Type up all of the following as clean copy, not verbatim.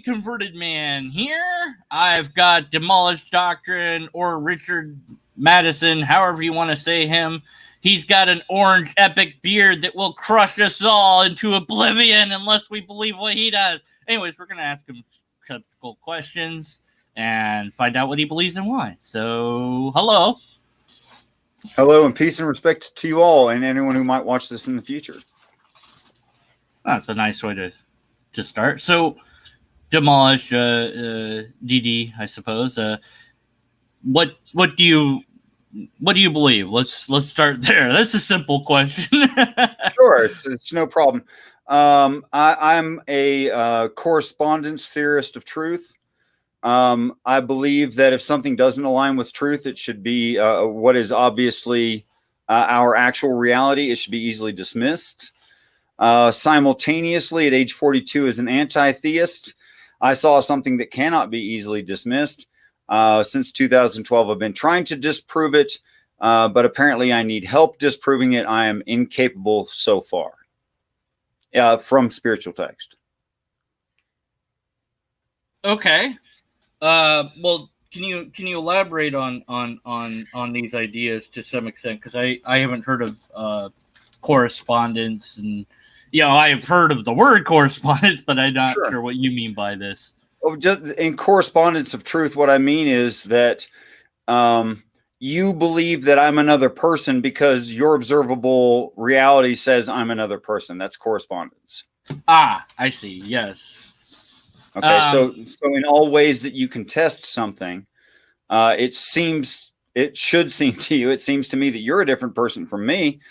converted man here. I've got Demolished Doctrine or Richard Madsen, however you want to say him. He's got an orange epic beard that will crush us all into oblivion unless we believe what he does. Anyways, we're going to ask him skeptical questions and find out what he believes and why. So, hello. Hello, and peace and respect to you all and anyone who might watch this in the future. That's a nice way to start. So, Demolish, DD, I suppose. What do you believe? Let's start there. That's a simple question. Sure, it's no problem. I'm a correspondence theorist of truth. I believe that if something doesn't align with truth, it should be what is obviously our actual reality. It should be easily dismissed. Simultaneously, at age 42, as an anti-theist, I saw something that cannot be easily dismissed. Since 2012, I've been trying to disprove it, but apparently I need help disproving it. I am incapable so far. From spiritual text. Okay. Well, can you elaborate on these ideas to some extent? Because I haven't heard of correspondence, and I have heard of the word correspondence, but I'm not sure what you mean by this. Oh, just in correspondence of truth, what I mean is that you believe that I'm another person because your observable reality says I'm another person. That's correspondence. Ah, I see. Yes. Okay, so in all ways that you can test something, it should seem to you, it seems to me that you're a different person from me,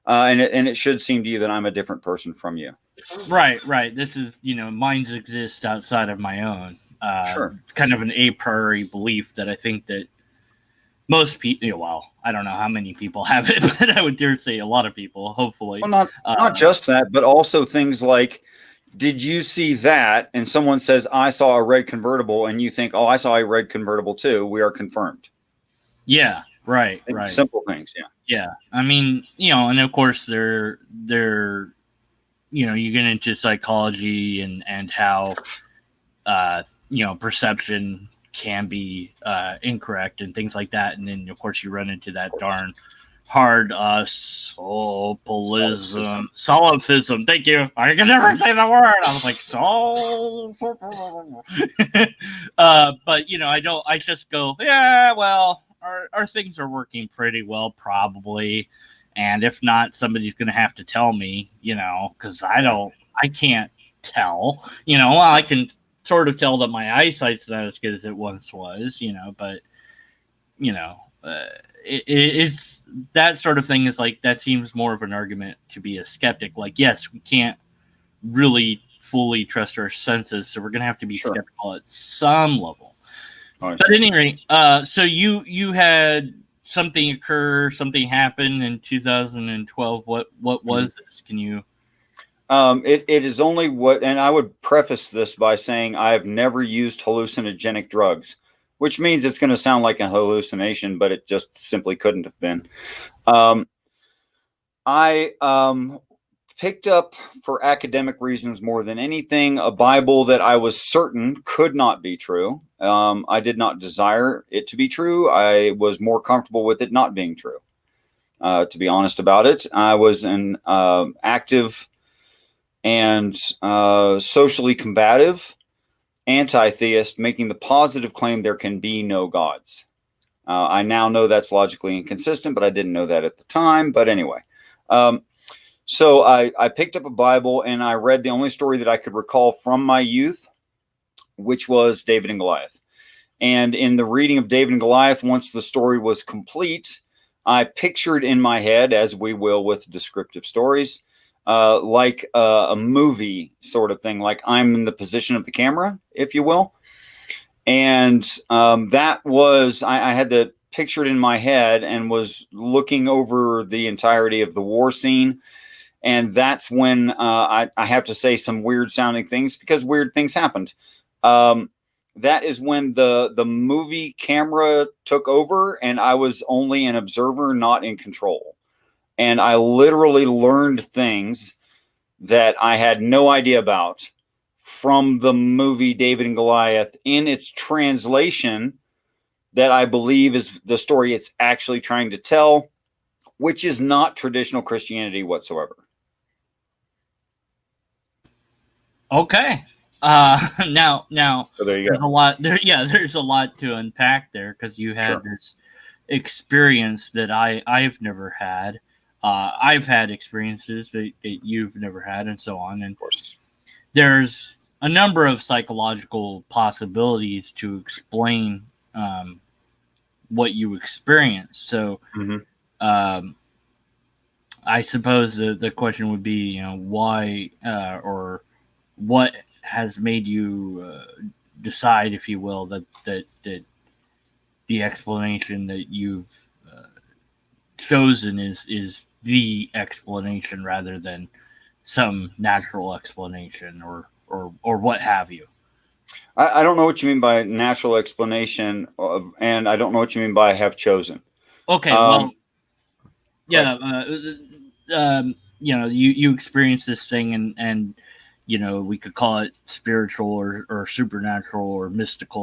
and it should seem to you that I'm a different person from you. Right. This is, minds exist outside of my own. Sure. Kind of an a priori belief that I think that most people, well, I don't know how many people have it, but I would dare say a lot of people, hopefully. Well, not just that, but also things like, did you see that? And someone says, I saw a red convertible, and you think, oh, I saw a red convertible too. We are confirmed. Yeah, right. Simple things, yeah. Yeah. I mean, and of course they're you get into psychology and how perception can be incorrect and things like that. And then of course you run into that darn hard solipsism. Thank you. I can never say the word. I was like, but I just go, yeah, well, our things are working pretty well, probably. And if not, somebody's going to have to tell me, because I can't tell, well, I can sort of tell that my eyesight's not as good as it once was, but, it's that sort of thing is like, that seems more of an argument to be a skeptic. Like, yes, we can't really fully trust our senses, so we're going to have to be skeptical at some level. But at any rate, so you had something happened in 2012. What was this? Can you? It is only what, and I would preface this by saying I have never used hallucinogenic drugs, which means it's going to sound like a hallucination, but it just simply couldn't have been. I picked up, for academic reasons more than anything, a Bible that I was certain could not be true. I did not desire it to be true. I was more comfortable with it not being true. To be honest about it, I was an active and socially combative anti-theist, making the positive claim there can be no gods. I now know that's logically inconsistent, but I didn't know that at the time. But anyway, so I picked up a Bible and I read the only story that I could recall from my youth, which was David and Goliath. And in the reading of David and Goliath, once the story was complete, I pictured in my head, as we will with descriptive stories, like a movie sort of thing, like I'm in the position of the camera, if you will. And that was, I had that pictured in my head and was looking over the entirety of the war scene. And that's when I have to say some weird sounding things because weird things happened. That is when the movie camera took over and I was only an observer, not in control. And I literally learned things that I had no idea about from the movie David and Goliath in its translation that I believe is the story it's actually trying to tell, which is not traditional Christianity whatsoever. Okay. Now, So there you there's go. a lot there. Yeah, there's a lot to unpack there because you had this experience that I've never had. I've had experiences that you've never had, and so on. And Of course. there's a number of psychological possibilities to explain what you experience. So, I suppose the question would be, why or what has made you decide, if you will, that the explanation that you've chosen is the explanation rather than some natural explanation or what have you. I don't know what you mean by natural explanation, and I don't know what you mean by have chosen. Okay, well, yeah, you experience this thing, and we could call it spiritual or supernatural or mystical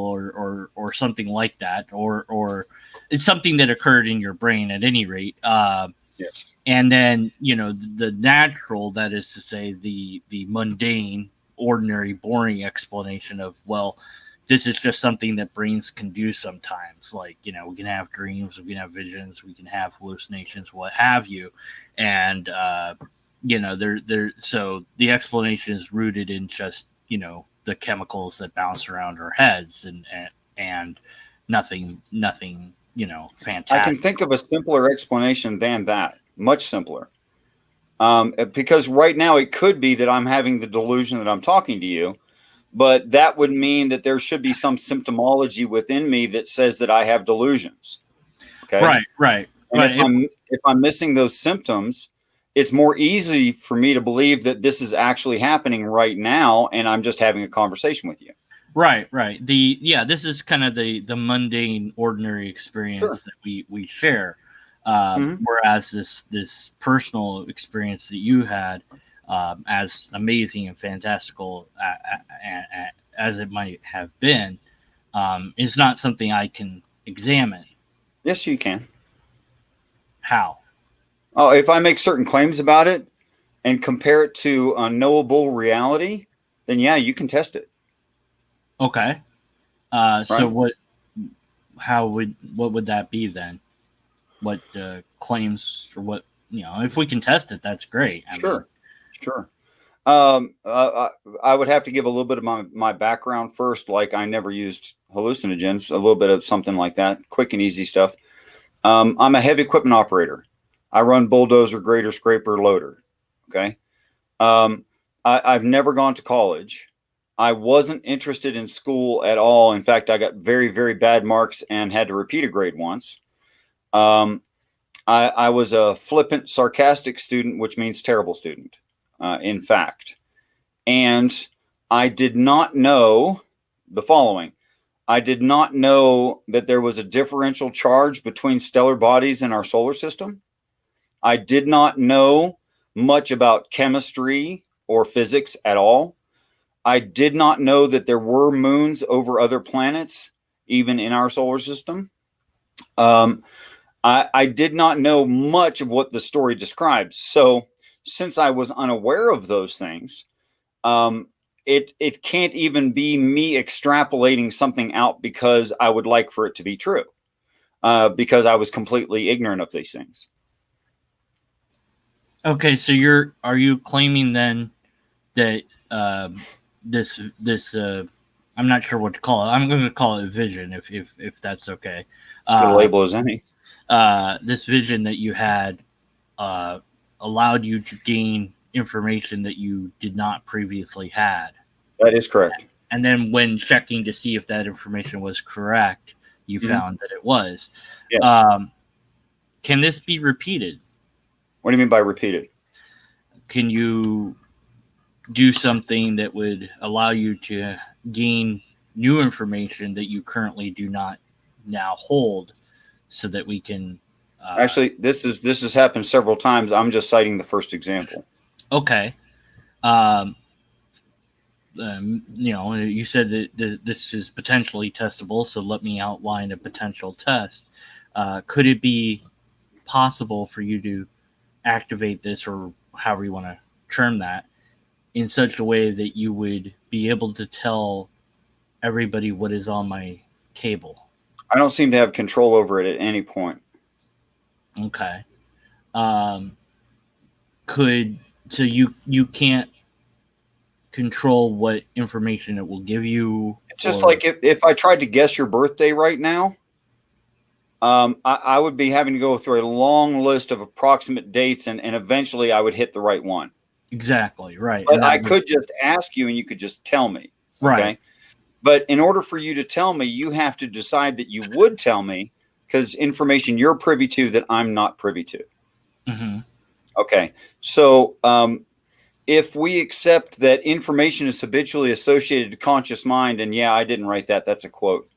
or something like that, or it's something that occurred in your brain at any rate. Yes. And then the natural, that is to say, the mundane, ordinary, boring explanation of, well, this is just something that brains can do sometimes. Like, we can have dreams, we can have visions, we can have hallucinations, what have you. And, so the explanation is rooted in just, the chemicals that bounce around our heads and nothing, fantastic. I can think of a simpler explanation than that, much simpler. Because right now it could be that I'm having the delusion that I'm talking to you, but that would mean that there should be some symptomology within me that says that I have delusions. Okay. Right. And if I'm missing those symptoms, it's more easy for me to believe that this is actually happening right now, and I'm just having a conversation with you. Right. This is kind of the mundane, ordinary experience that we share. Whereas this personal experience that you had, as amazing and fantastical as it might have been, is not something I can examine. Yes, you can. How? Oh, if I make certain claims about it and compare it to a knowable reality, then yeah, you can test it. Okay. So what would that be then? What claims, or what, if we can test it, that's great. Sure. I would have to give a little bit of my background first. Like, I never used hallucinogens, a little bit of something like that, quick and easy stuff. I'm a heavy equipment operator. I run bulldozer, grader, scraper, loader. Okay. I've never gone to college. I wasn't interested in school at all. In fact, I got very, very bad marks and had to repeat a grade once. I was a flippant, sarcastic student, which means terrible student, in fact. And I did not know the following. I did not know that there was a differential charge between stellar bodies in our solar system. I did not know much about chemistry or physics at all. I did not know that there were moons over other planets, even in our solar system. I did not know much of what the story describes. So since I was unaware of those things, it can't even be me extrapolating something out because I would like for it to be true, because I was completely ignorant of these things. Okay, so are you claiming then that this I'm not sure what to call it. I'm going to call it vision, if that's okay. As good a label as any. This vision that you had allowed you to gain information that you did not previously had. That is correct. And then when checking to see if that information was correct, you found that it was. Yes. Can this be repeated? What do you mean by repeated? Can you do something that would allow you to gain new information that you currently do not now hold, so that we can actually, this has happened several times. I'm just citing the first example. Okay. you said that this is potentially testable, so let me outline a potential test. Could it be possible for you to activate this, or however you want to term that, in such a way that you would be able to tell everybody what is on my cable? I don't seem to have control over it at any point. Okay. So you can't control what information it will give you? It's just like if I tried to guess your birthday right now, I would be having to go through a long list of approximate dates, and eventually I would hit the right one. Exactly, right. But I could just ask you and you could just tell me. Okay? Right. But in order for you to tell me, you have to decide that you would tell me, because information you're privy to that I'm not privy to. Mm-hmm. Okay. So if we accept that information is habitually associated to conscious mind, and yeah, I didn't write that. That's a quote.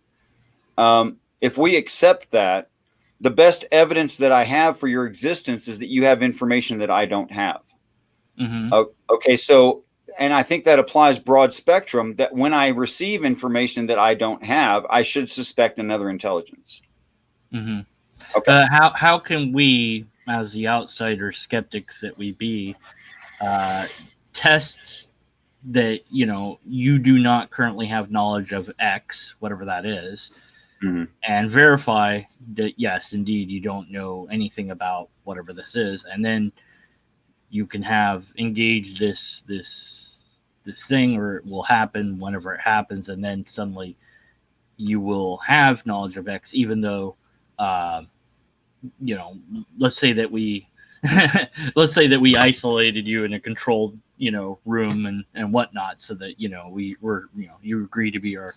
If we accept that, the best evidence that I have for your existence is that you have information that I don't have. Mm-hmm. Okay. So, and I think that applies broad spectrum, that when I receive information that I don't have, I should suspect another intelligence. Mm-hmm. Okay. How can we, as the outsider skeptics that we be, test that you do not currently have knowledge of X, whatever that is, mm-hmm. and verify that yes, indeed, you don't know anything about whatever this is, and then you can have engaged this thing, or it will happen whenever it happens, and then suddenly you will have knowledge of X, even though let's say that we isolated you in a controlled room and whatnot, so that you agree to be our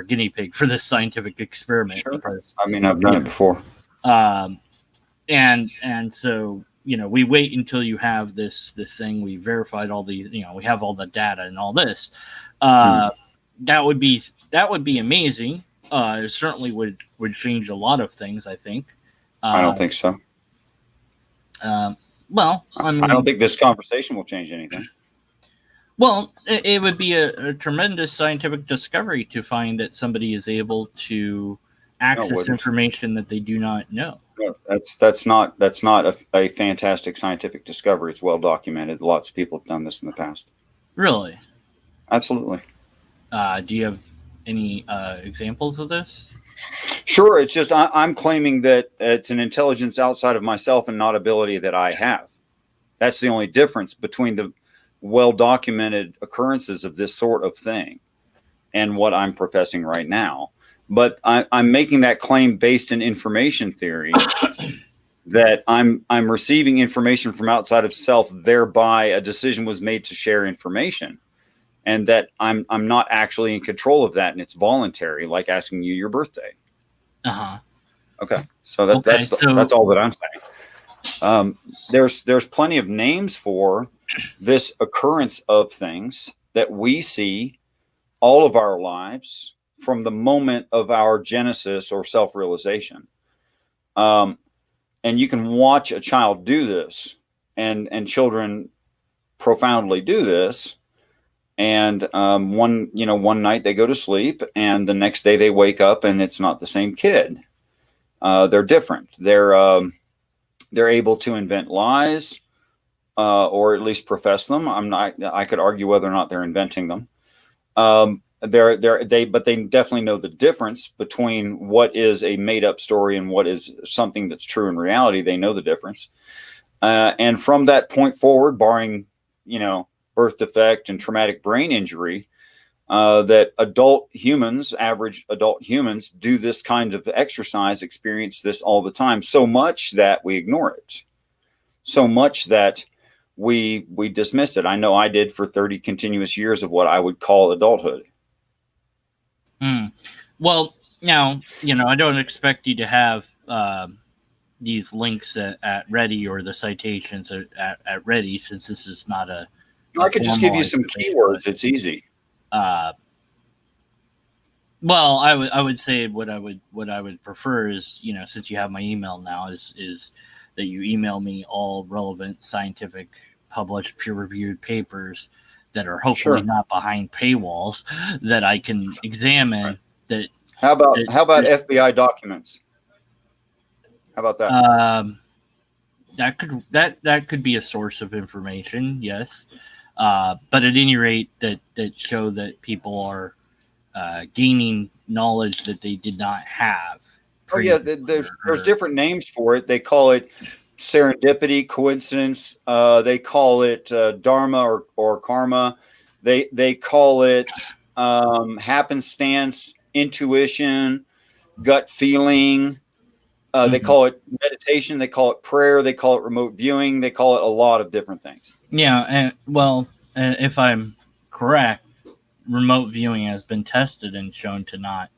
guinea pig for this scientific experiment. Sure. Because, I mean, I've done it before. And so we wait until you have this thing. We verified all the we have all the data and all this. That would be amazing. It certainly would change a lot of things, I think. I don't think so. Well, I mean, I don't think this conversation will change anything. Well, it would be a tremendous scientific discovery to find that somebody is able to access information that they do not know. No, that's not a fantastic scientific discovery. It's well documented. Lots of people have done this in the past. Really? Absolutely. Do you have any examples of this? Sure. It's just I'm claiming that it's an intelligence outside of myself and not ability that I have. That's the only difference between the well-documented occurrences of this sort of thing and what I'm professing right now. But I'm making that claim based in information theory that I'm receiving information from outside of self, thereby a decision was made to share information, and that I'm not actually in control of that, and it's voluntary, like asking you your birthday. Uh-huh. Okay. So that's all that I'm saying. There's plenty of names for this occurrence of things that we see all of our lives from the moment of our genesis or self-realization. And you can watch a child do this, and children profoundly do this. And one night they go to sleep, and the next day they wake up and it's not the same kid. They're different. They're able to invent lies, or at least profess them. I could argue whether or not they're inventing them. But they definitely know the difference between what is a made up story and what is something that's true in reality. They know the difference. And from that point forward, barring, birth defect and traumatic brain injury, that average adult humans do this kind of exercise, experience this all the time, so much that we ignore it, so much that we dismiss it. I know I did for 30 continuous years of what I would call adulthood. Well, now, I don't expect you to have these links at Ready, or the citations at Ready, since this is not a I could just give you some keywords. It's easy. Well, I would say what I would prefer is, since you have my email now, is that you email me all relevant scientific published peer-reviewed papers that are hopefully not behind paywalls that I can examine. That how about FBI documents? How about that? That could be a source of information, yes. But at any rate, that show that people are gaining knowledge that they did not have. Oh yeah, there's different names for it. They call it serendipity, coincidence. They call it dharma or karma. They call it happenstance, intuition, gut feeling. They call it meditation. They call it prayer. They call it remote viewing. They call it a lot of different things. Yeah, and if I'm correct, remote viewing has been tested and shown to not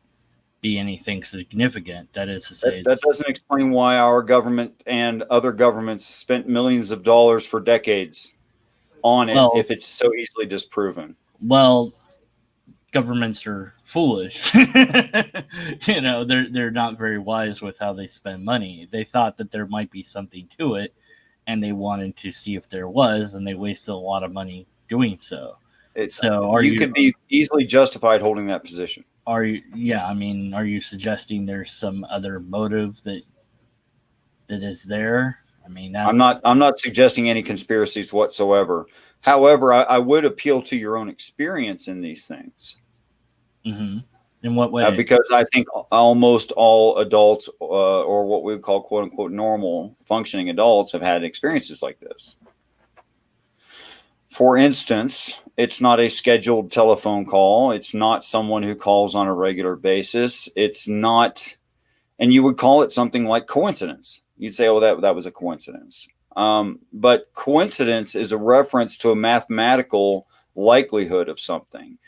be anything significant. That is to say, that doesn't explain why our government and other governments spent millions of dollars for decades on it if it's so easily disproven. Well, governments are foolish. They're not very wise with how they spend money. They thought that there might be something to it, and they wanted to see if there was, and they wasted a lot of money doing so. You could be easily justified holding that position. Are you? Yeah, I mean, are you suggesting there's some other motive that is there? I mean, I'm not suggesting any conspiracies whatsoever. However, I would appeal to your own experience in these things. Mm-hmm. In what way? Because I think almost all adults, or what we would call "quote unquote" normal functioning adults, have had experiences like this. For instance, it's not a scheduled telephone call. It's not someone who calls on a regular basis. It's not, and you would call it something like coincidence. You'd say, "Oh, that was a coincidence." But coincidence is a reference to a mathematical likelihood of something.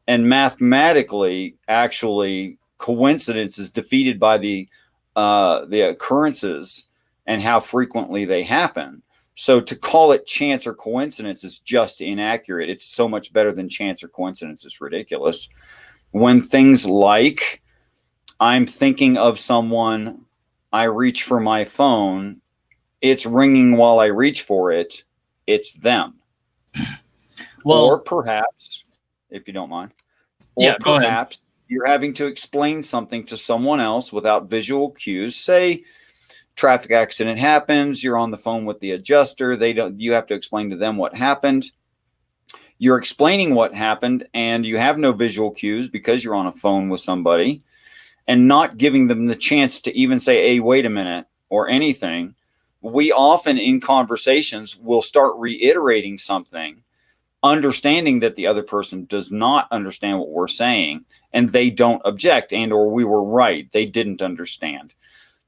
And mathematically, actually, coincidence is defeated by the occurrences and how frequently they happen. So to call it chance or coincidence is just inaccurate. It's so much better than chance or coincidence. It's ridiculous. When things like, I'm thinking of someone, I reach for my phone, it's ringing while I reach for it, it's them. Well, or perhaps, if you don't mind, or perhaps you're having to explain something to someone else without visual cues. Say traffic accident happens, you're on the phone with the adjuster, you have to explain to them what happened. You're explaining what happened and you have no visual cues because you're on a phone with somebody, and not giving them the chance to even say, "Hey, wait a minute," or anything. We often in conversations will start reiterating something, understanding that the other person does not understand what we're saying, and they don't object, and or we were right, they didn't understand.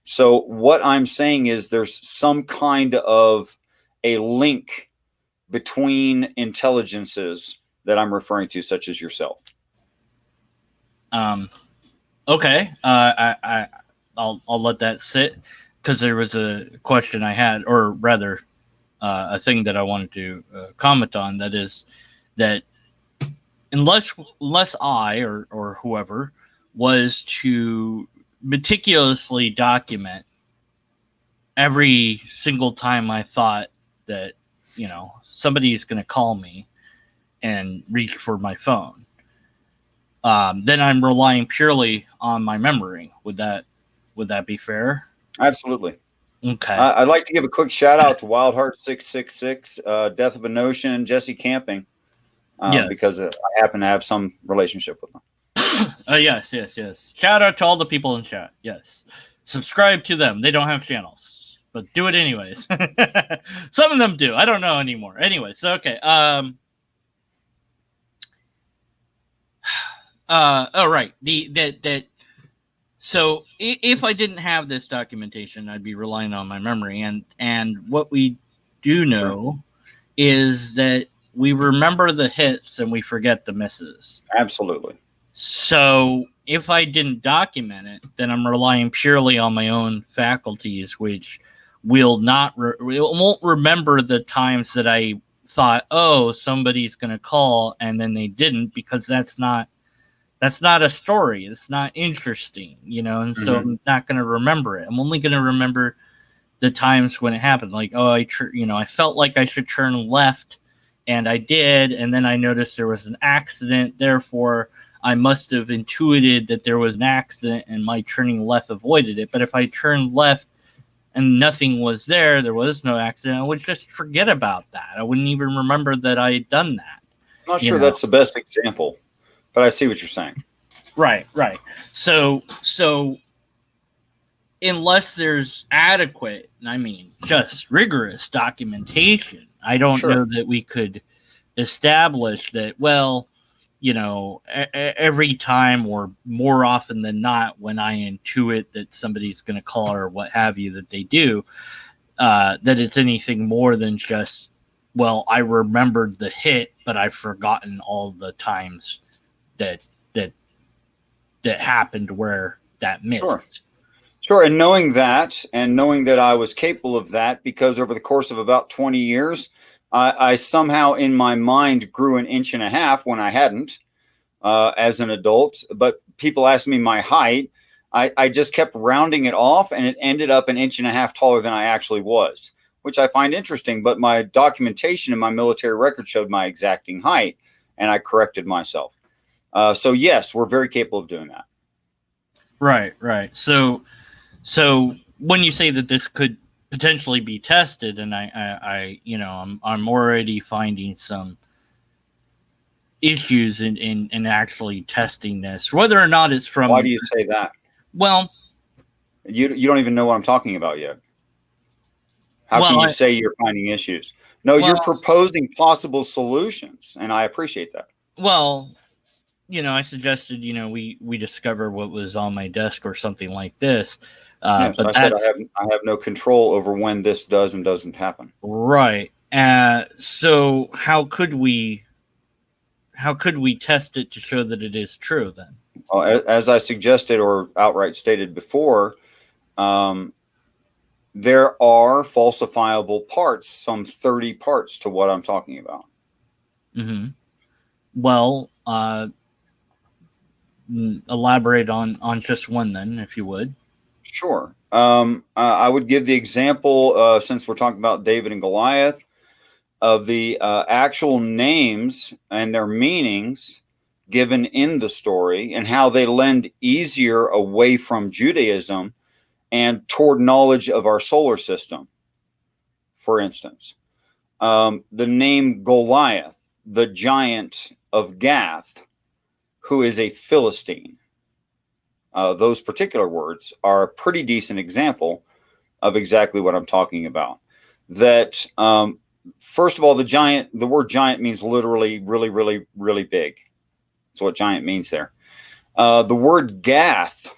So what I'm saying is there's some kind of a link between intelligences that I'm referring to, such as yourself. Okay. I'll let that sit, because there was a question I had, or rather a thing that I wanted to comment on. That is that unless I or whoever was to meticulously document every single time I thought that, somebody's going to call me and reach for my phone, then I'm relying purely on my memory. Would that be fair? Absolutely. Okay. I'd like to give a quick shout out to Wildheart 666, Death of a Notion, Jesse Camping, because I happen to have some relationship with them. Yes. Shout out to all the people in chat. Yes. Subscribe to them. They don't have channels, but do it anyways. Some of them do. I don't know anymore. Anyways, okay. All right. So if I didn't have this documentation, I'd be relying on my memory. And what we do know is that we remember the hits and we forget the misses. Absolutely. So if I didn't document it, then I'm relying purely on my own faculties, which won't remember the times that I thought, "Oh, somebody's going to call," and then they didn't, because that's not a story. It's not interesting, and so I'm not going to remember it. I'm only going to remember the times when it happened. Like, I felt like I should turn left And I did, and then I noticed there was an accident. Therefore, I must have intuited that there was an accident, and my turning left avoided it. But if I turned left and nothing was there, there was no accident, I would just forget about that. I wouldn't even remember that I had done that. I'm not sure that's the best example, but I see what you're saying. Right. So unless there's adequate, I mean, just rigorous documentation, I don't know that we could establish that, well, you know, every time or more often than not, when I intuit that somebody's going to call or what have you, that they do, that it's anything more than just, well, I remembered the hit, but I've forgotten all the times that happened where that missed. Sure. And knowing that I was capable of that, because over the course of about 20 years, I somehow in my mind grew 1.5 inches when I hadn't as an adult. But people asked me my height. I just kept rounding it off, and it ended up 1.5 inches taller than I actually was, which I find interesting. But my documentation in my military record showed my exacting height, and I corrected myself. So yes, we're very capable of doing that. Right. So when you say that this could potentially be tested, and I you know, I'm already finding some issues in actually testing this, whether or not it's from. Why do you say that? Well, you don't even know what I'm talking about yet. How can you say you're finding issues? No, you're proposing possible solutions, and I appreciate that. Well, you know, I suggested, you know, we discover what was on my desk or something like this. Yes, but I said I have no control over when this does and doesn't happen. Right. So how could we test it to show that it is true then? Well, as I suggested or outright stated before, there are falsifiable parts, some 30 parts to what I'm talking about. Mm-hmm. Well, elaborate on just one then, if you would. Sure. I would give the example, since we're talking about David and Goliath, of the actual names and their meanings given in the story, and how they lend easier away from Judaism and toward knowledge of our solar system. For instance, the name Goliath, the giant of Gath, who is a Philistine. Those particular words are a pretty decent example of exactly what I'm talking about. That, first of all, the word giant means literally really, really, really big. That's what giant means there. The word Gath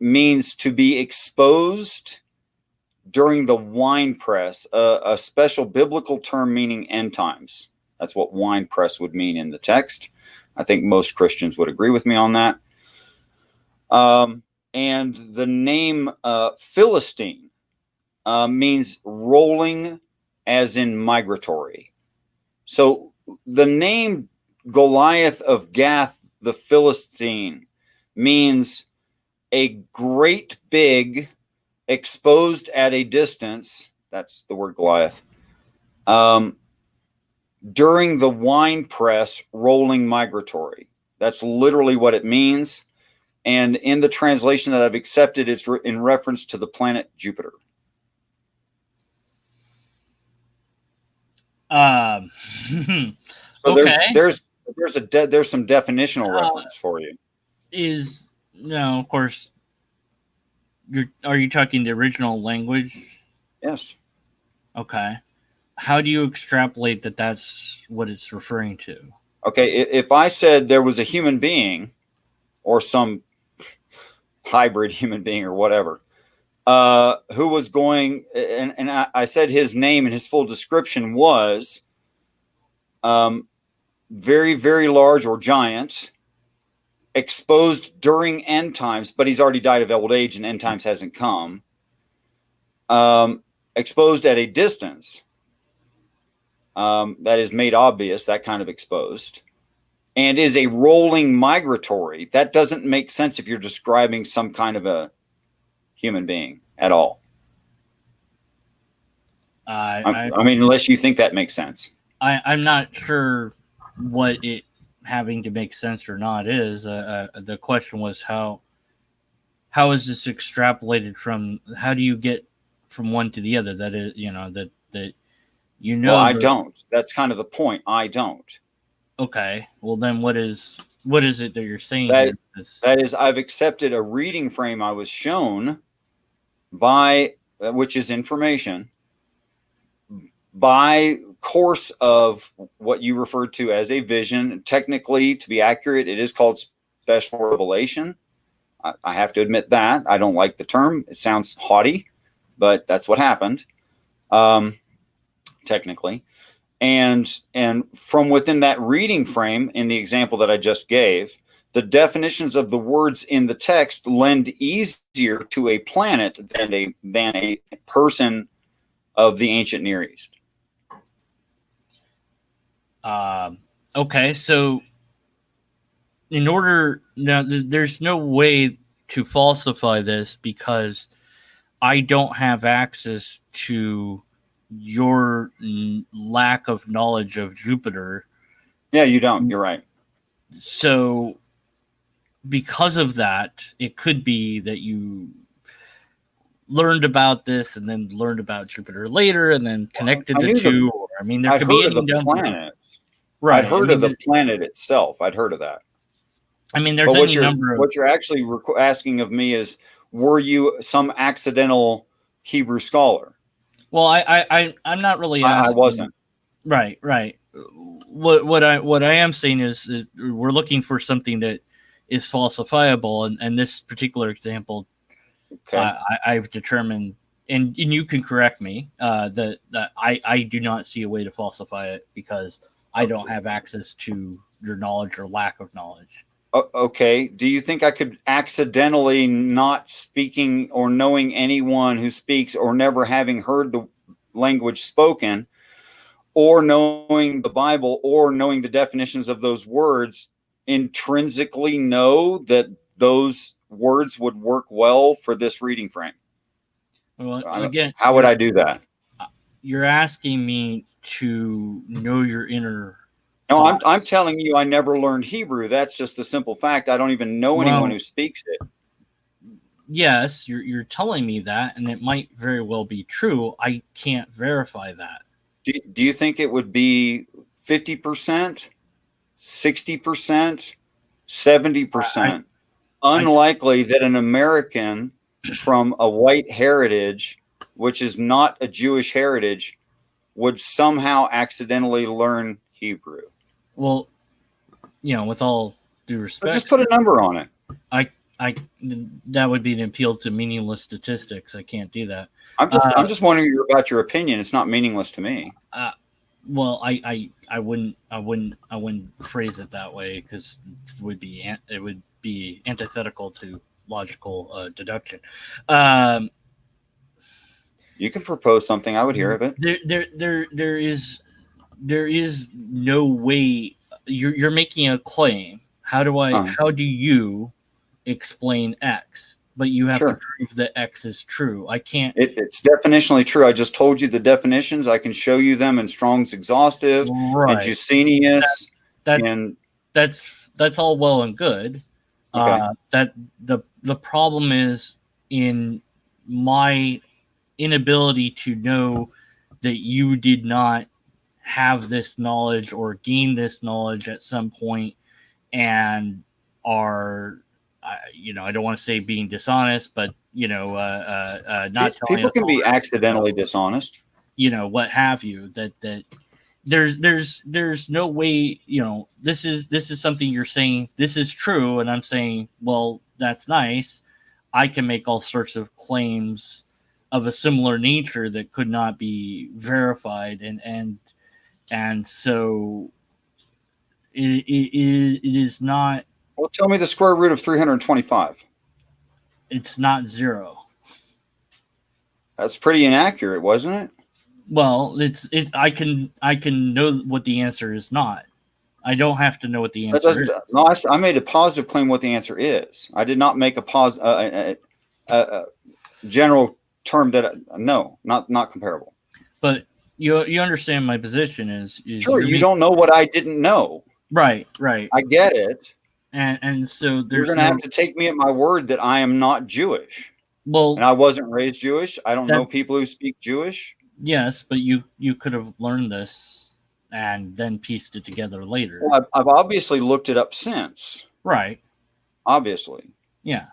means to be exposed during the wine press, a special biblical term meaning end times. That's what wine press would mean in the text. I think most Christians would agree with me on that. And the name Philistine means rolling, as in migratory. So the name Goliath of Gath, the Philistine, means a great big, exposed at a distance. That's the word Goliath. During the wine press, rolling migratory. That's literally what it means. And in the translation that I've accepted, it's in reference to the planet Jupiter. So okay. There's some definitional reference for you. No, of course. Are you talking the original language? Yes. Okay. How do you extrapolate that that's what it's referring to? Okay, if I said there was a human being or some hybrid human being or whatever, who was going, and I said his name and his full description was very, very large or giant, exposed during end times, but he's already died of old age and end times hasn't come, exposed at a distance, that is made obvious, that kind of exposed, and is a rolling migratory. That doesn't make sense if you're describing some kind of a human being at all. I mean, unless you think that makes sense. I'm not sure what it having to make sense or not is. The question was how is this extrapolated from? How do you get from one to the other? That is, that Well, I the, don't. That's kind of the point. I don't. okay. Well, then what is it that you're saying That here? that is, I've accepted a reading frame I was shown by, which is information, by course of what you referred to as a vision. Technically, to be accurate, it is called special revelation. I have to admit that. I don't like the term. It sounds haughty, but that's what happened, technically. And from within that reading frame, in the example that I just gave, the definitions of the words in the text lend easier to a planet than a person of the ancient Near East. Okay, so in order now, there's no way to falsify this because I don't have access to your lack of knowledge of Jupiter. Yeah, you don't. You're right. So because of that, it could be that you learned about this and then learned about Jupiter later and then connected the two. I mean, there could be any planet. Right. I'd heard of the planet itself. I'd heard of that. I mean, there's any number of... What you're actually asking of me is, were you some accidental Hebrew scholar? Well, I'm not really asking. I wasn't. Right. What I am saying is that we're looking for something that is falsifiable, and this particular example, okay, I've determined, and you can correct me, that I do not see a way to falsify it because I don't have access to your knowledge or lack of knowledge. Okay. Do you think I could accidentally, not speaking or knowing anyone who speaks or never having heard the language spoken, or knowing the Bible or knowing the definitions of those words, intrinsically know that those words would work well for this reading frame? Well, again, how would I do that? You're asking me to know your inner... No, I'm telling you, I never learned Hebrew. That's just a simple fact. I don't even know anyone who speaks it. Yes, you're telling me that, and it might very well be true. I can't verify that. Do you think it would be 50%, 60%, 70%? Unlikely that an American from a white heritage, which is not a Jewish heritage, would somehow accidentally learn Hebrew. Well, with all due respect, just put a number on it. That would be an appeal to meaningless statistics. I can't do that. I'm just wondering about your opinion. It's not meaningless to me. Well, I wouldn't phrase it that way because it would be antithetical to logical deduction. You can propose something. I would hear of it. There is no way. You're making a claim. How do you explain X? But you have to prove that X is true. I can't. It's definitionally true. I just told you the definitions. I can show you them in Strong's Exhaustive and Jusinius. That's all well and good. Okay. That the problem is in my inability to know that you did not have this knowledge or gain this knowledge at some point and are, I don't want to say being dishonest, but not telling people can be accidentally dishonest. What have you? That there's no way. This is something you're saying. This is true, and I'm saying, well, that's nice. I can make all sorts of claims of a similar nature that could not be verified, and so it is not. Well, tell me the square root of 325. It's not 0. That's pretty inaccurate, wasn't it? Well, I can know what the answer is not. I don't have to know what the answer is. No, I made a positive claim what the answer is. I did not make a general term that no, not comparable. But you understand my position is Sure, you don't know what I didn't know. Right. I get it. And so You're there's going to have to take me at my word that I am not Jewish. well, and I wasn't raised Jewish. I don't know people who speak Jewish. Yes, but you could have learned this and then pieced it together later. Well, I've obviously looked it up since. Right. Obviously. Yeah.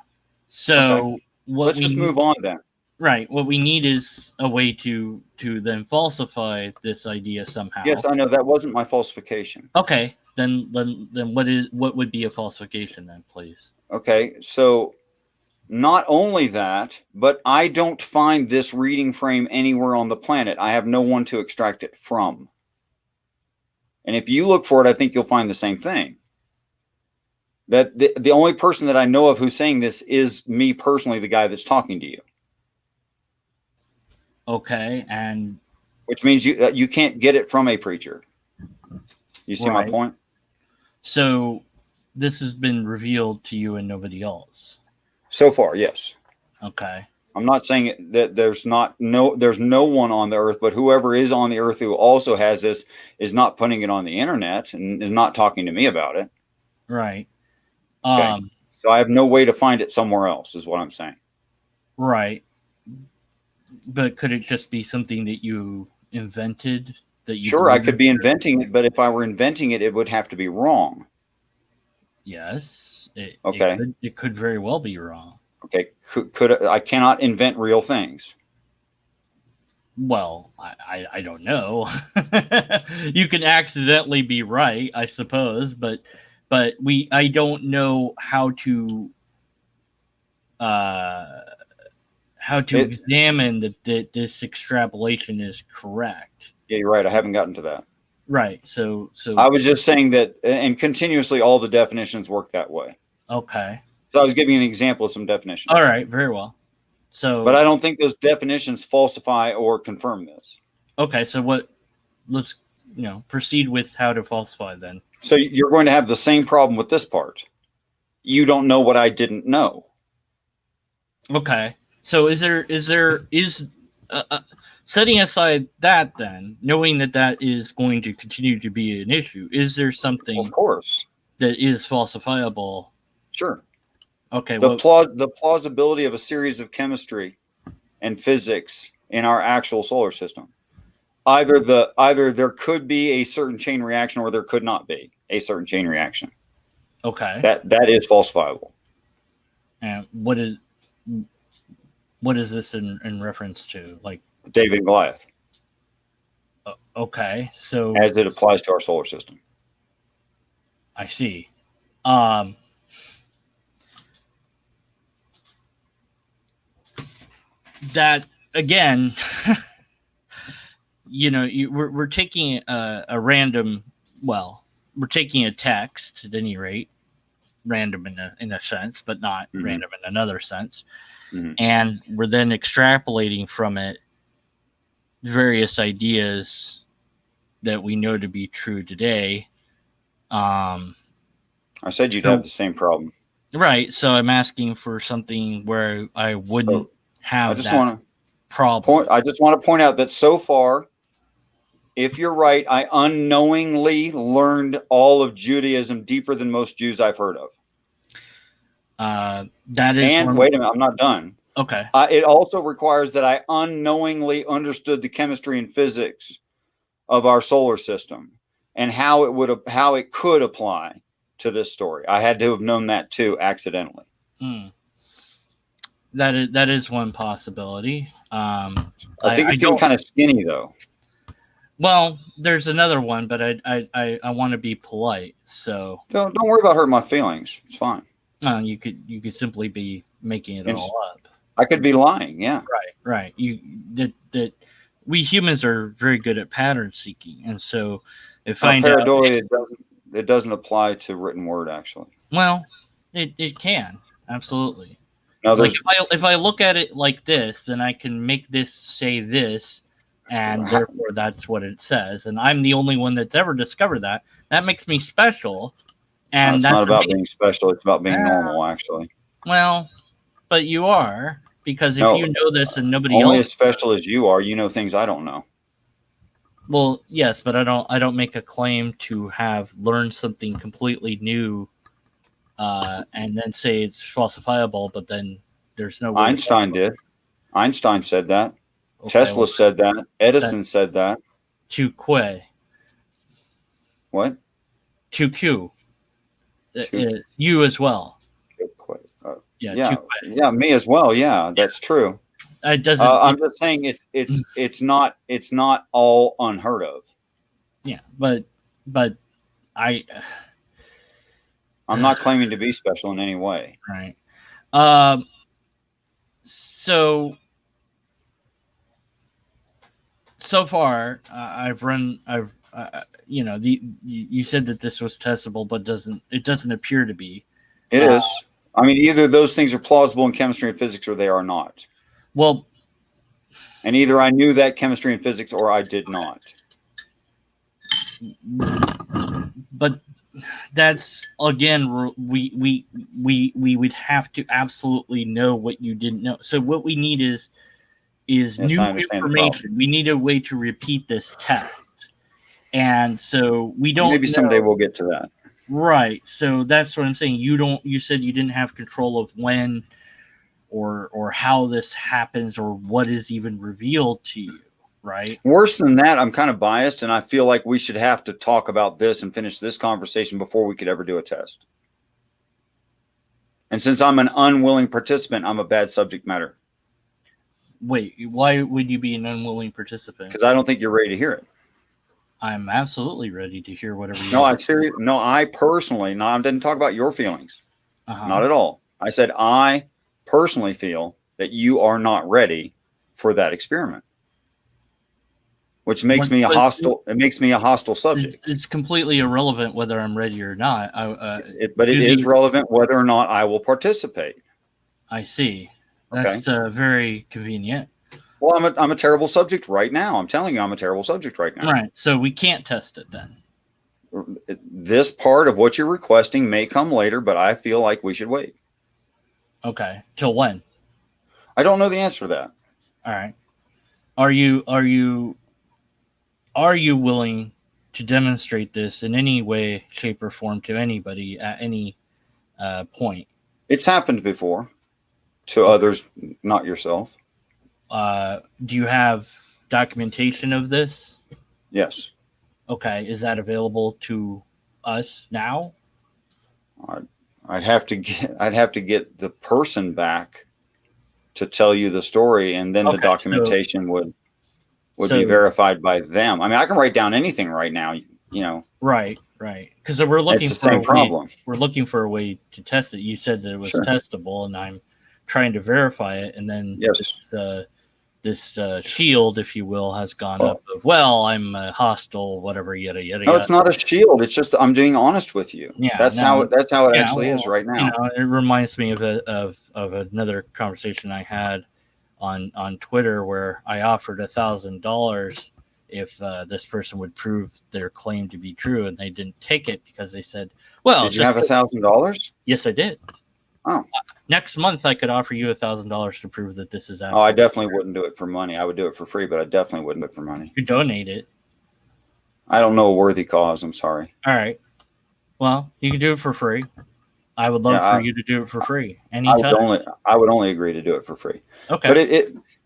So let's just move on then. Right. What we need is a way to then falsify this idea somehow. Yes, I know that wasn't my falsification. Okay. Then what would be a falsification then, please? Okay. So not only that, but I don't find this reading frame anywhere on the planet. I have no one to extract it from. And if you look for it, I think you'll find the same thing. That the only person that I know of who's saying this is me personally, the guy that's talking to you. Okay, and which means you can't get it from a preacher. You see my point? So this has been revealed to you and nobody else. So far, yes. Okay. I'm not saying that there's no one on the earth, but whoever is on the earth who also has this is not putting it on the internet and is not talking to me about it. Right. Okay. So I have no way to find it somewhere else, is what I'm saying. Right. But could it just be something that you invented? Sure, I could be inventing it, but if I were inventing it, it would have to be wrong. Yes. Okay. It could very well be wrong. Okay. Could I cannot invent real things. Well, I don't know. You can accidentally be right, I suppose, but I don't know how to examine that this extrapolation is correct. Yeah, you're right. I haven't gotten to that. Right. So I was just saying that, and continuously all the definitions work that way. Okay. So I was giving you an example of some definitions. All right. Very well. But I don't think those definitions falsify or confirm this. Okay. So let's proceed with how to falsify then. So you're going to have the same problem with this part. You don't know what I didn't know. Okay. So is setting aside that, then knowing that is going to continue to be an issue, is there something, of course, that is falsifiable? Sure. Okay. The plausibility of a series of chemistry and physics in our actual solar system. Either there could be a certain chain reaction or there could not be a certain chain reaction. Okay. That is falsifiable. And what is this in reference to? Like David and Goliath. Okay. So as it applies to our solar system. I see. That again, we're taking a random. Well, we're taking a text at any rate, random in a sense, but not random in another sense, and we're then extrapolating from it various ideas that we know to be true today. I said you'd have the same problem, right? So I'm asking for something where I wouldn't have that problem. I just want to point out that so far, if you're right, I unknowingly learned all of Judaism deeper than most Jews I've heard of. That is. And wait a minute, I'm not done. Okay. It also requires that I unknowingly understood the chemistry and physics of our solar system and how it could apply to this story. I had to have known that too, accidentally. That is one possibility. I think it's getting kind of skinny though. Well, there's another one, but I want to be polite, so don't worry about hurting my feelings. It's fine. You could simply be making it all up. I could be lying. Yeah. Right. That we humans are very good at pattern seeking, and so if I find out it doesn't apply to written word actually. Well, it can absolutely. Now, like if I look at it like this, then I can make this say this, and therefore that's what it says. And I'm the only one that's ever discovered that. That makes me special. And it's not about being special. It's about being normal, actually. Well, but you are, because if you know this and nobody else, only as special as you are, you know things I don't know. Well, yes, but I don't make a claim to have learned something completely new, and then say it's falsifiable. But then there's no way. Einstein did. Einstein said that. Okay, Tesla well, said that. Edison said that. Tu que. What? Tu Q. Tu- You as well. Yeah, Tu que. me as well. Yeah, that's true. It doesn't. I'm just saying it's not all unheard of. Yeah, but I'm not claiming to be special in any way. Right. So far, you said that this was testable, but it doesn't appear to be. It is. I mean, either those things are plausible in chemistry and physics, or they are not. Well, and either I knew that chemistry and physics, or I did not. But that's, again, we would have to absolutely know what you didn't know. So what we need is new information. We need a way to repeat this test, and so we don't. Maybe someday we'll get to that. Right. So that's what I'm saying. You said you didn't have control of when or how this happens or what is even revealed to you, right? Worse than that, I'm kind of biased, and I feel like we should have to talk about this and finish this conversation before we could ever do a test. And since I'm an unwilling participant, I'm a bad subject matter. Wait, why would you be an unwilling participant? Because I don't think you're ready to hear it. I'm absolutely ready to hear whatever you want. I personally, I didn't talk about your feelings. Not at all. I said I personally feel that you are not ready for that experiment, which makes me a hostile. It makes me a hostile subject. It's completely irrelevant whether I'm ready or not. But it is relevant whether or not I will participate. I see. That's very convenient. Well, I'm a terrible subject right now. I'm telling you, I'm a terrible subject right now. Right. So we can't test it then. This part of what you're requesting may come later, but I feel like we should wait. Okay. Till when? I don't know the answer to that. All right. Are you willing to demonstrate this in any way, shape, or form to anybody at any point? It's happened before to others, not yourself. Do you have documentation of this? Yes. Okay. Is that available to us now? I'd have to get the person back to tell you the story, and then the documentation would be verified by them. I mean, I can write down anything right now, Right. Because we're looking for the same problem. We're looking for a way to test it. You said that it was testable, and I'm trying to verify it, and then this shield, if you will, has gone up of, well, I'm hostile, whatever, yada yada. No, it's not a shield. It's just I'm being honest with you. Yeah, that's how it actually is right now. It reminds me of another conversation I had on Twitter where I offered $1,000 if this person would prove their claim to be true, and they didn't take it because they said, "Well, did you have $1,000?" Yes, I did. Oh. Next month, I could offer you $1,000 to prove that this is actually. Oh, I definitely wouldn't do it for money. I would do it for free, but I definitely wouldn't do it for money. You donate it. I don't know a worthy cause. I'm sorry. All right. Well, you can do it for free. I would love for you to do it for free anytime. I would only agree to do it for free. Okay. But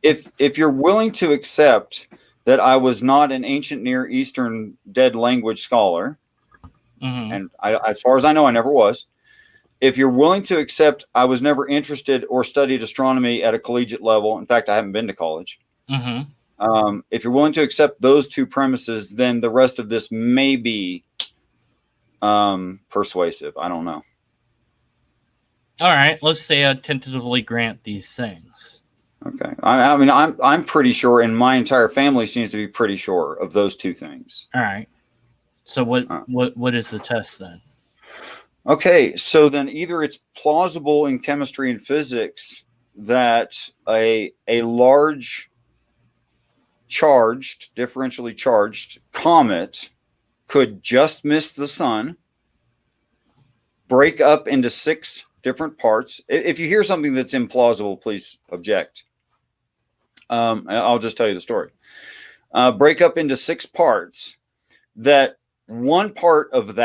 if you're willing to accept that I was not an ancient Near Eastern dead language scholar, and as far as I know, I never was. If you're willing to accept I was never interested or studied astronomy at a collegiate level, in fact, I haven't been to college. If you're willing to accept those two premises, then the rest of this may be persuasive. I don't know. All right. Let's say I tentatively grant these things. Okay. I mean, I'm pretty sure, and my entire family seems to be pretty sure of those two things. All right. So what is the test then? Okay, so then either it's plausible in chemistry and physics that a large differentially charged comet could just miss the sun, break up into 6 different parts. If you hear something that's implausible, please object. I'll just tell you the story. break up into 6 parts, that one part of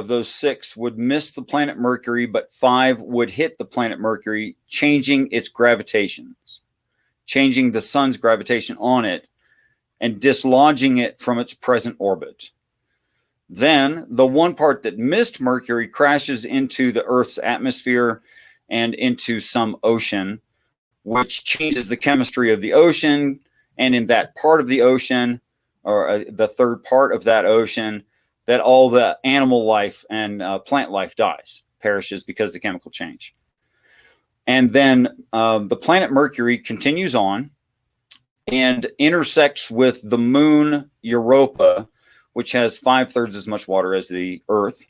those 6 would miss the planet Mercury, but 5 would hit the planet Mercury, changing its gravitations, changing the sun's gravitation on it, and dislodging it from its present orbit. Then the one part that missed Mercury crashes into the Earth's atmosphere and into some ocean, which changes the chemistry of the ocean. And in that part of the ocean, or the third part of that ocean, that all the animal life and plant life dies, perishes because of the chemical change. And then the planet Mercury continues on and intersects with the moon Europa, which has 5/3 as much water as the Earth.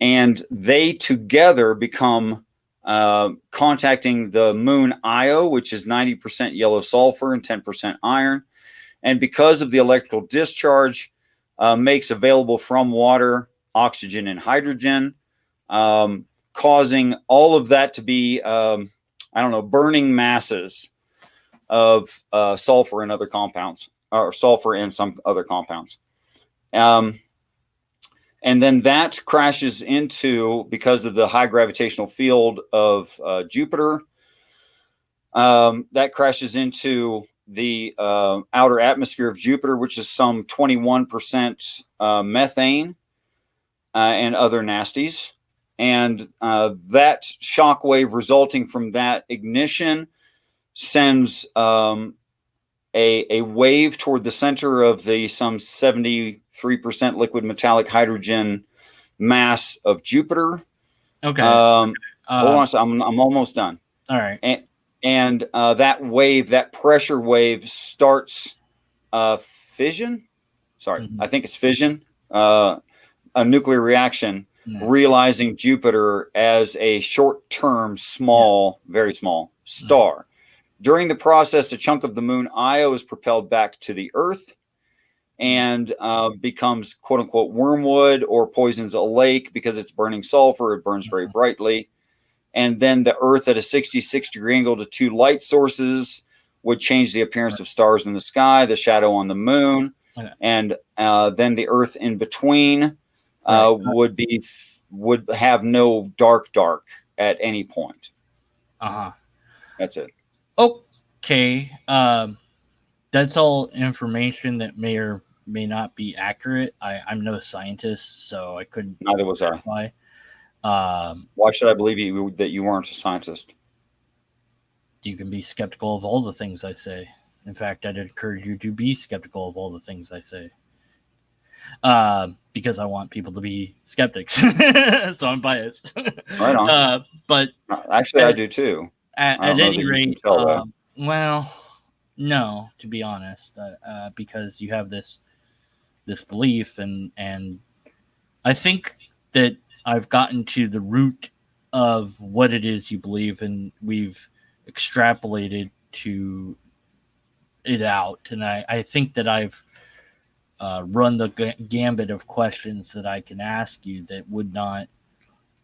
And they together become contacting the moon Io, which is 90% yellow sulfur and 10% iron. And because of the electrical discharge, makes available from water, oxygen, and hydrogen, causing all of that to be, burning masses of sulfur and other compounds, or sulfur and some other compounds. And then that crashes into, because of the high gravitational field of Jupiter, that crashes into the outer atmosphere of Jupiter, which is some 21% methane and other nasties. And that shock wave resulting from that ignition sends a wave toward the center of the some 73% liquid metallic hydrogen mass of Jupiter. Okay. Hold on, I'm almost done. All right. And that wave, that pressure wave, starts fission. Sorry, I think it's fission, a nuclear reaction, realizing Jupiter as a short-term, small, very small star. During the process, a chunk of the moon Io is propelled back to the Earth and becomes quote unquote wormwood, or poisons a lake because it's burning sulfur. It burns very brightly. And then the Earth at a 66-degree angle to 2 light sources would change the appearance of stars in the sky, the shadow on the moon, and then the Earth in between would have no dark at any point. That's it. Okay. That's all information that may or may not be accurate. I'm no scientist, so I couldn't. Neither was verify. Why should I believe that you weren't a scientist? You can be skeptical of all the things I say. In fact, I'd encourage you to be skeptical of all the things I say. Because I want people to be skeptics. So I'm biased. Right on. But actually, I do too. At any rate, well, no, to be honest, because you have this belief, and I think that I've gotten to the root of what it is you believe, and we've extrapolated to it out. And I think that I've run the gambit of questions that I can ask you that would not.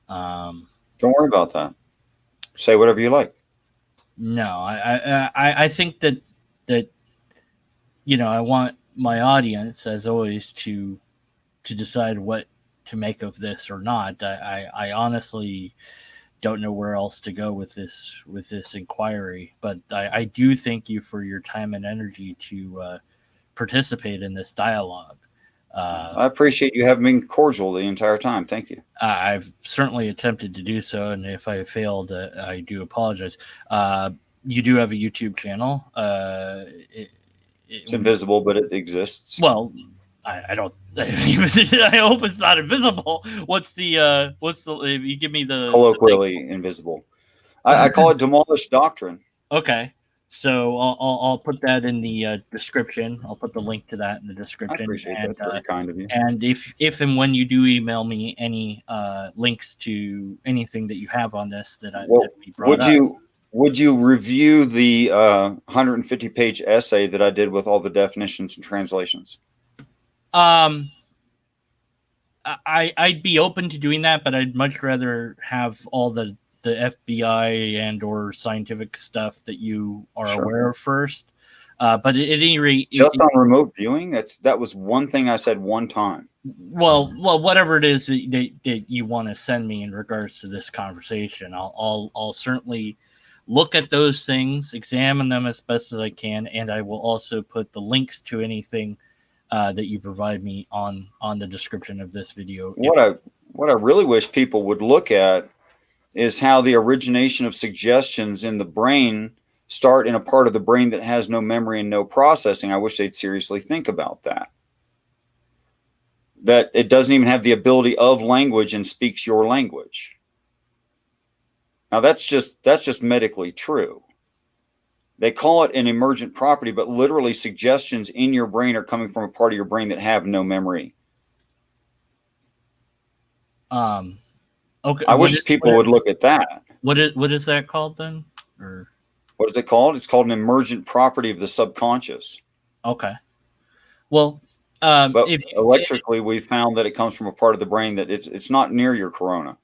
Don't worry about that. Say whatever you like. No, I think that I want my audience, as always, to decide what to make of this or not. I honestly don't know where else to go with this inquiry, but I do thank you for your time and energy to participate in this dialogue. I appreciate you having been cordial the entire time. Thank you. I've certainly attempted to do so, and if I failed, I do apologize. You do have a YouTube channel. It's invisible, but it exists. Well, I don't. I hope it's not invisible. What's the? You give me the colloquially invisible. I call it demolished doctrine. Okay. So I'll put that in the description. I'll put the link to that in the description. I appreciate that. That's very kind of you. And if and when you do email me any links to anything that you have on this that we brought up, would you review the 150-page essay that I did with all the definitions and translations? I'd be open to doing that, but I'd much rather have all the FBI and or scientific stuff that you are aware of first. But at any rate, just on remote viewing, that was one thing I said one time. Well, whatever it is that you want to send me in regards to this conversation, I'll certainly look at those things, examine them as best as I can, and I will also put the links to anything that you provide me on the description of this video. What I really wish people would look at is how the origination of suggestions in the brain start in a part of the brain that has no memory and no processing. I wish they'd seriously think about that. That it doesn't even have the ability of language and speaks your language. Now that's just medically true. They call it an emergent property, but literally suggestions in your brain are coming from a part of your brain that have no memory. Okay. I wish people would look at that. What is that called then? Or what is it called? It's called an emergent property of the subconscious. Okay. Well, but electrically, we found that it comes from a part of the brain that it's not near your corona.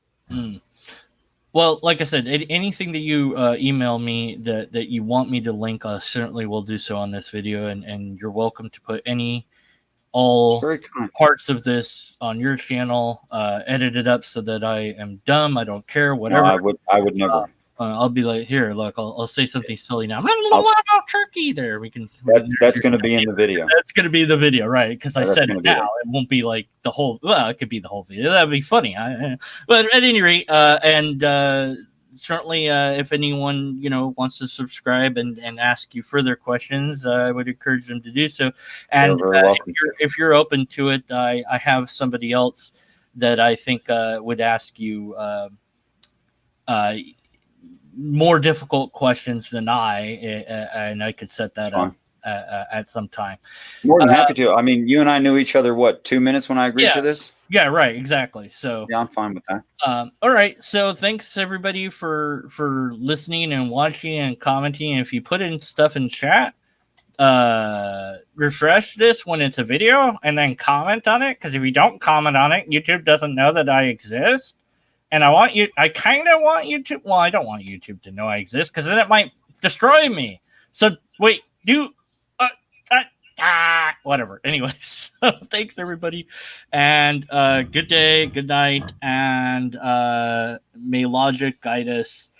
Well, like I said, anything that you email me that you want me to link, I certainly will do so on this video, and you're welcome to put all parts of this on your channel, edit it up so that I am dumb. I don't care, whatever. No, I would never. I'll be like, here, look, I'll say something silly now. Turkey there. That's going to be in the video. That's going to be the video, right? Because I said it now. It won't be like the whole, well, it could be the whole video. That'd be funny. But at any rate, certainly if anyone, wants to subscribe and ask you further questions, I would encourage them to do so. And if you're open to it, I have somebody else that I think would ask you more difficult questions than and I could set that up at some time. More than happy to. I mean, you and I knew each other, 2 minutes when I agreed to this? Yeah, right, exactly. So yeah, I'm fine with that. All right. So thanks everybody for listening and watching and commenting. And if you put in stuff in chat, refresh this when it's a video and then comment on it. Because if you don't comment on it, YouTube doesn't know that I exist. And I kind of want YouTube. Well, I don't want YouTube to know I exist because then it might destroy me. So wait, whatever. Anyways, so thanks everybody, and good day, good night, and may logic guide us.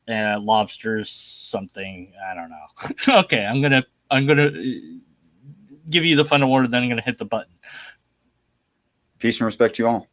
Lobsters, something, I don't know. Okay, I'm gonna give you the final word, then I'm gonna hit the button. Peace and respect to you all.